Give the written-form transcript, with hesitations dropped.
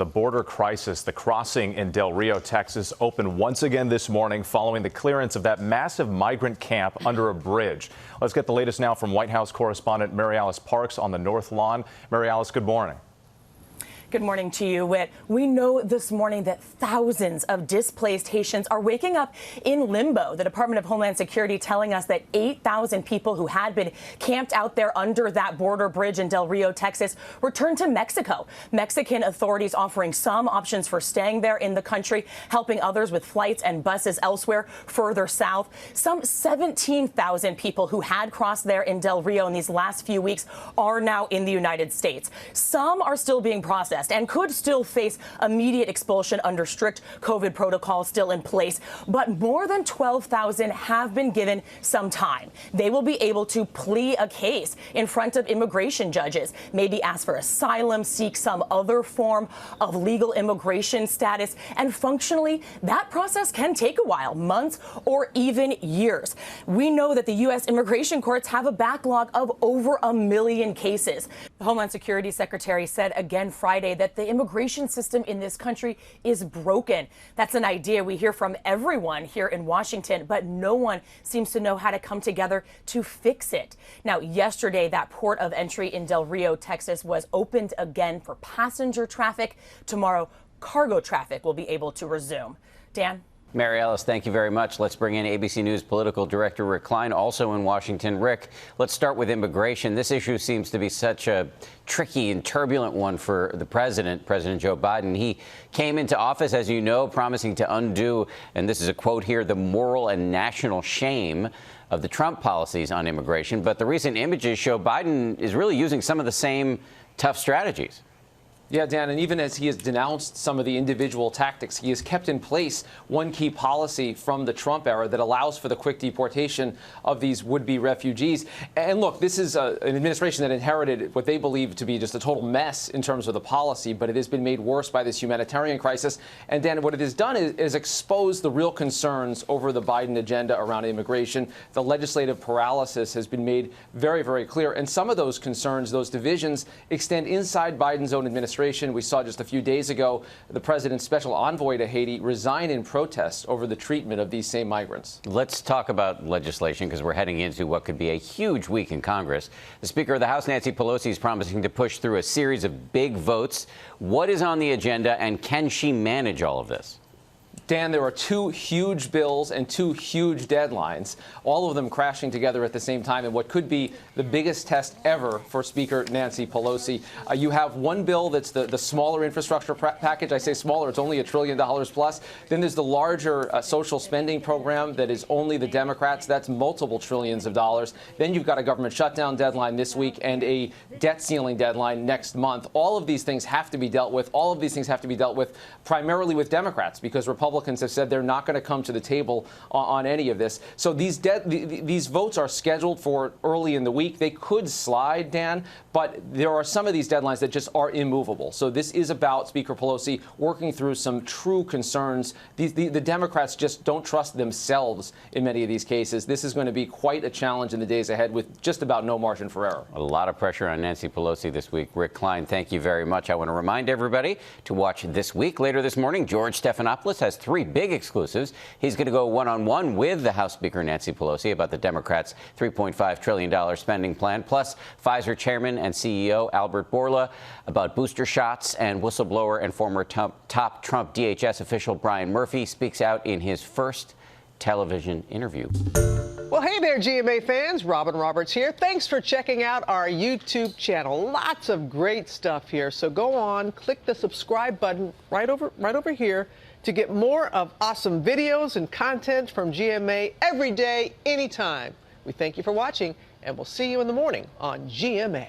The border crisis, the crossing in Del Rio, Texas, opened once again this morning following the clearance of that massive migrant camp under a bridge. Let's get the latest now from White House correspondent Mary Alice Parks on the North Lawn. Mary Alice, good morning. Good morning to you, Whit. We know this morning that thousands of displaced Haitians are waking up in limbo. The Department of Homeland Security telling us that 8,000 people who had been camped out there under that border bridge in Del Rio, Texas, returned to Mexico. Mexican authorities offering some options for staying there in the country, helping others with flights and buses elsewhere further south. Some 17,000 people who had crossed there in Del Rio in these last few weeks are now in the United States. Some are still being processed and could still face immediate expulsion under strict COVID protocols still in place. But more than 12,000 have been given some time. They will be able to plea a case in front of immigration judges, maybe ask for asylum, seek some other form of legal immigration status. And functionally, that process can take a while, months or even years. We know that the U.S. immigration courts have a backlog of over 1 million cases. The Homeland Security Secretary said again Friday that the immigration system in this country is broken. That's an idea we hear from everyone here in Washington, but no one seems to know how to come together to fix it. Now, yesterday, that port of entry in Del Rio, Texas, was opened again for passenger traffic. Tomorrow, cargo traffic will be able to resume. Dan? Mary Alice, thank you very much. Let's bring in ABC News political director Rick Klein, also in Washington. Rick, let's start with immigration. This issue seems to be such a tricky and turbulent one for the president, President Joe Biden. He came into office, as you know, promising to undo, and this is a quote here, the moral and national shame of the Trump policies on immigration. But the recent images show Biden is really using some of the same tough strategies. Yeah, Dan, and even as he has denounced some of the individual tactics, he has kept in place one key policy from the Trump era that allows for the quick deportation of these would-be refugees. And look, this is an administration that inherited what they believe to be just a total mess in terms of the policy, but it has been made worse by this humanitarian crisis. And Dan, what it has done is expose the real concerns over the Biden agenda around immigration. The legislative paralysis has been made very, very clear. And some of those concerns, those divisions, extend inside Biden's own administration. We saw just a few days ago the president's special envoy to Haiti resign in protest over the treatment of these same migrants. Let's talk about legislation, because we're heading into what could be a huge week in Congress. The Speaker of the House, Nancy Pelosi, is promising to push through a series of big votes. What is on the agenda, and can she manage all of this? Dan, there are two huge bills and two huge deadlines, all of them crashing together at the same time in what could be the biggest test ever for Speaker Nancy Pelosi. You have one bill that's the smaller infrastructure package. I say smaller, it's only $1 trillion plus. Then there's the larger social spending program that is only the Democrats. That's multiple trillions of dollars. Then you've got a government shutdown deadline this week and a debt ceiling deadline next month. All of these things have to be dealt with. All of these things have to be dealt with primarily with Democrats, because Republicans have said they're not going to come to the table on any of this. So these votes are scheduled for early in the week. They could slide, Dan, but there are some of these deadlines that just are immovable. So this is about Speaker Pelosi working through some true concerns. The Democrats just don't trust themselves in many of these cases. This is going to be quite a challenge in the days ahead with just about no margin for error. A lot of pressure on Nancy Pelosi this week. Rick Klein, thank you very much. I want to remind everybody to watch This Week. Later this morning, George Stephanopoulos has 3 big exclusives. He's going to go one-on-one with the House Speaker Nancy Pelosi about the Democrats' $3.5 trillion spending plan, plus Pfizer Chairman and CEO Albert Bourla about booster shots, and whistleblower and former top Trump DHS official Brian Murphy speaks out in his first television interview. Well, hey there, GMA fans. Robin Roberts here. Thanks for checking out our YouTube channel. Lots of great stuff here. So go on, click the subscribe button right over here to get more of awesome videos and content from GMA every day, anytime. We thank you for watching, and we'll see you in the morning on GMA.